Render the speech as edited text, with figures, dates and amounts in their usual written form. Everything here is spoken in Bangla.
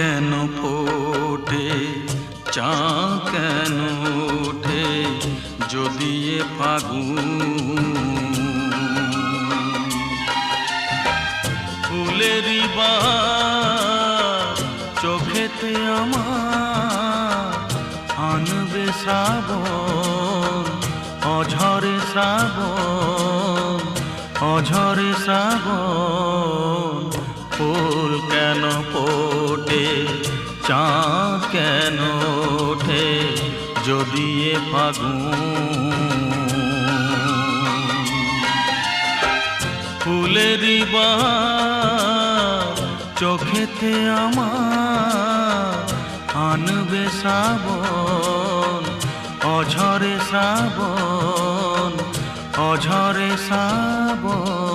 কেন ফোটে চাঁদ কেন ওঠে যদি এ ফাগুন ফুলেরই বাহার চোখেতে আমার আনবে শ্রাবণ অঝরে শ্রাবণ অঝরে শ্রাবণ ফুল কেন ফোটে চাঁদ কেন ওঠে যদি এ ফাগুন ফুলেরই বাহার চোখেতে আমার আনবে শ্রাবণ অঝরে শ্রাবণ অঝরে শ্রাবণ।